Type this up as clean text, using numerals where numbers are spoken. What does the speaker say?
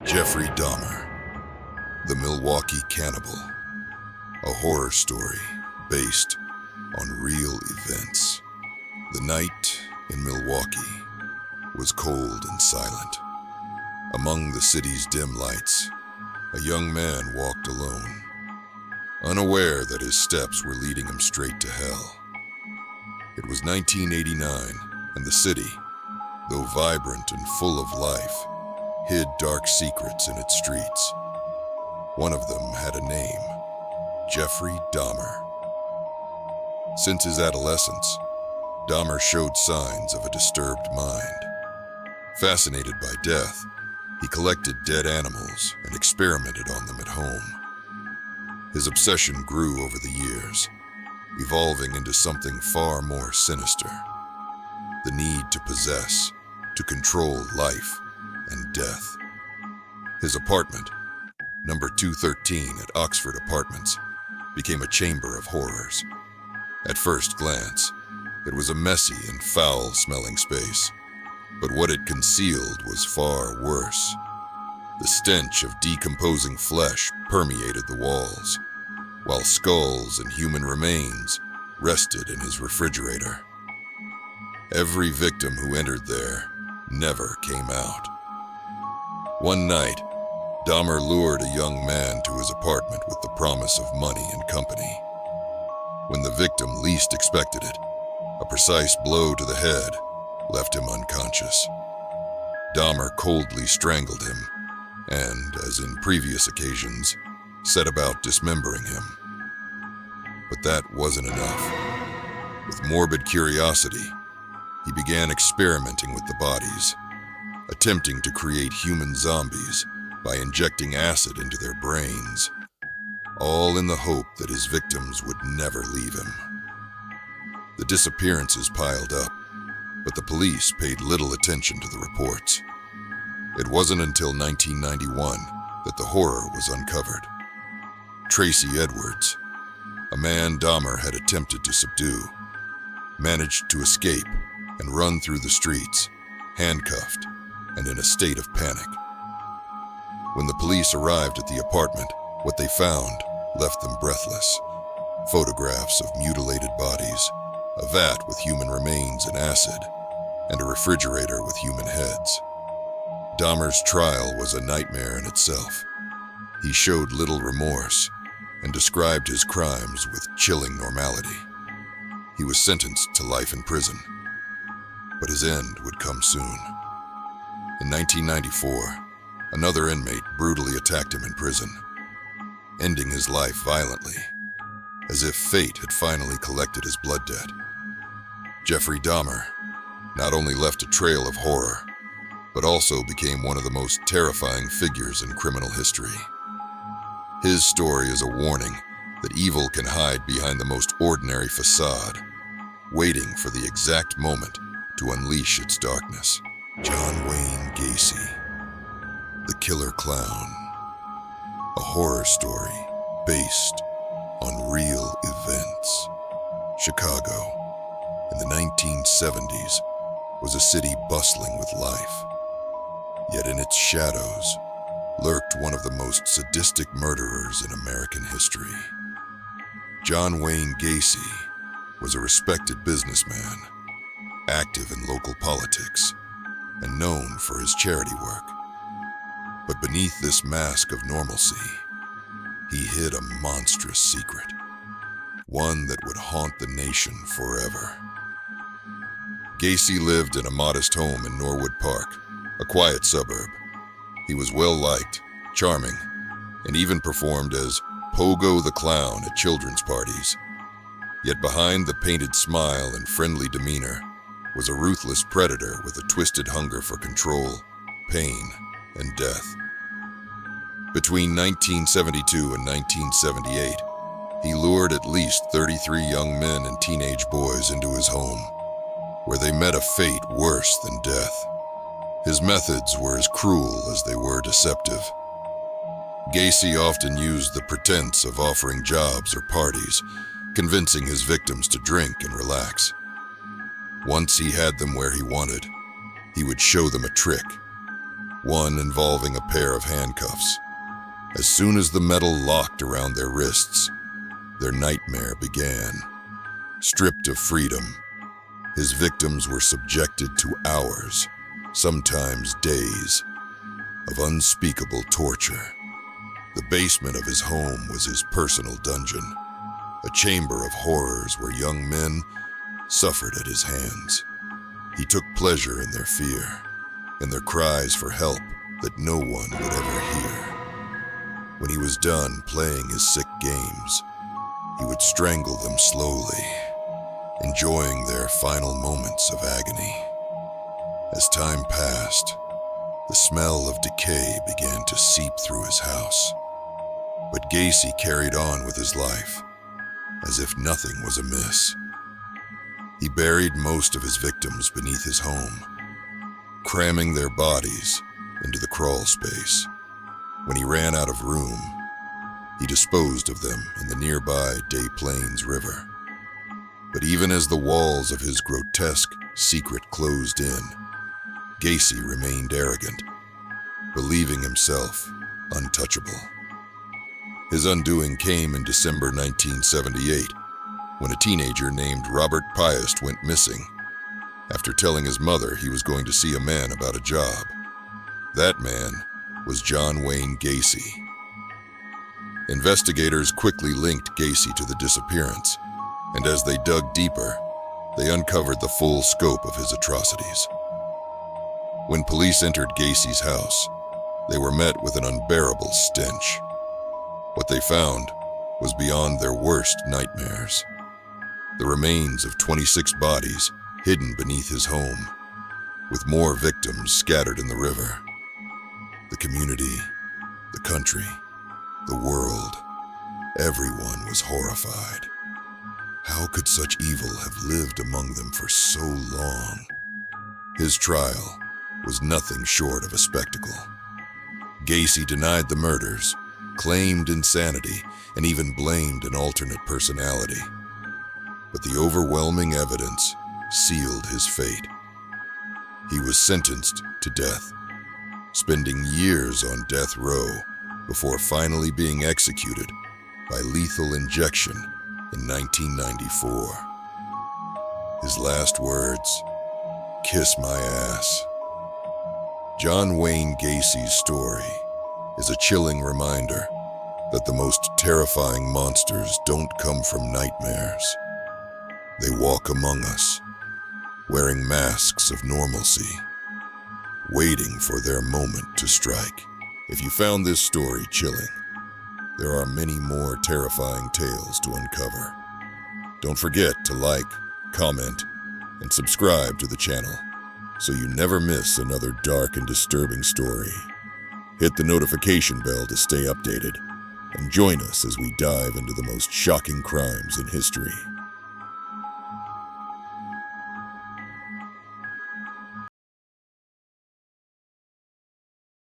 Jeffrey Dahmer, the Milwaukee Cannibal, a horror story based on real events. The night in Milwaukee was cold and silent. Among the city's dim lights, a young man walked alone, unaware that his steps were leading him straight to hell. It was 1989, and the city, though vibrant and full of life, hid dark secrets in its streets. One of them had a name: Jeffrey Dahmer. Since his adolescence, Dahmer showed signs of a disturbed mind. Fascinated by death, he collected dead animals and experimented on them at home. His obsession grew over the years, evolving into something far more sinister: the need to possess, to control life and death. His apartment, number 213 at Oxford Apartments, became a chamber of horrors. At first glance, it was a messy and foul-smelling space, but what it concealed was far worse. The stench of decomposing flesh permeated the walls, while skulls and human remains rested in his refrigerator. Every victim who entered there never came out. One night, Dahmer lured a young man to his apartment with the promise of money and company. When the victim least expected it, a precise blow to the head left him unconscious. Dahmer coldly strangled him and, as in previous occasions, set about dismembering him. But that wasn't enough. With morbid curiosity, he began experimenting with the bodies, attempting to create human zombies by injecting acid into their brains, all in the hope that his victims would never leave him. The disappearances piled up, but the police paid little attention to the reports. It wasn't until 1991 that the horror was uncovered. Tracy Edwards, a man Dahmer had attempted to subdue, managed to escape and run through the streets, handcuffed and in a state of panic. When the police arrived at the apartment, what they found left them breathless. Photographs of mutilated bodies, a vat with human remains and acid, and a refrigerator with human heads. Dahmer's trial was a nightmare in itself. He showed little remorse and described his crimes with chilling normality. He was sentenced to life in prison, but his end would come soon. In 1994, another inmate brutally attacked him in prison, ending his life violently, as if fate had finally collected his blood debt. Jeffrey Dahmer not only left a trail of horror, but also became one of the most terrifying figures in criminal history. His story is a warning that evil can hide behind the most ordinary facade, waiting for the exact moment to unleash its darkness. Wayne Gacy, the Killer Clown, a horror story based on real events. Chicago, in the 1970s, was a city bustling with life. Yet in its shadows lurked one of the most sadistic murderers in American history. Wayne Gacy was a respected businessman, active in local politics, and known for his charity work. But beneath this mask of normalcy, he hid a monstrous secret, one that would haunt the nation forever. Gacy lived in a modest home in Norwood Park, a quiet suburb. He was well-liked, charming, and even performed as Pogo the Clown at children's parties. Yet behind the painted smile and friendly demeanor was a ruthless predator with a twisted hunger for control, pain, and death. Between 1972 and 1978, he lured at least 33 young men and teenage boys into his home, where they met a fate worse than death. His methods were as cruel as they were deceptive. Gacy often used the pretense of offering jobs or parties, convincing his victims to drink and relax. Once he had them where he wanted, he would show them a trick: one involving a pair of handcuffs. As soon as the metal locked around their wrists, their nightmare began. Stripped of freedom, his victims were subjected to hours, sometimes days, of unspeakable torture. The basement of his home was his personal dungeon, a chamber of horrors where young men suffered at his hands. He took pleasure in their fear, in their cries for help that no one would ever hear. When he was done playing his sick games, he would strangle them slowly, enjoying their final moments of agony. As time passed, the smell of decay began to seep through his house. But Gacy carried on with his life, as if nothing was amiss. He buried most of his victims beneath his home, cramming their bodies into the crawl space. When he ran out of room, he disposed of them in the nearby Des Plaines River. But even as the walls of his grotesque secret closed in, Gacy remained arrogant, believing himself untouchable. His undoing came in December 1978, when a teenager named Robert Piest went missing after telling his mother he was going to see a man about a job. That man was John Wayne Gacy. Investigators quickly linked Gacy to the disappearance, and as they dug deeper, they uncovered the full scope of his atrocities. When police entered Gacy's house, they were met with an unbearable stench. What they found was beyond their worst nightmares. The remains of 26 bodies hidden beneath his home, with more victims scattered in the river. The community, the country, the world, everyone was horrified. How could such evil have lived among them for so long? His trial was nothing short of a spectacle. Gacy denied the murders, claimed insanity, and even blamed an alternate personality. But the overwhelming evidence sealed his fate. He was sentenced to death, spending years on death row before finally being executed by lethal injection in 1994. His last words, "Kiss my ass." John Wayne Gacy's story is a chilling reminder that the most terrifying monsters don't come from nightmares. They walk among us, wearing masks of normalcy, waiting for their moment to strike. If you found this story chilling, there are many more terrifying tales to uncover. Don't forget to like, comment, and subscribe to the channel so you never miss another dark and disturbing story. Hit the notification bell to stay updated, and join us as we dive into the most shocking crimes in history.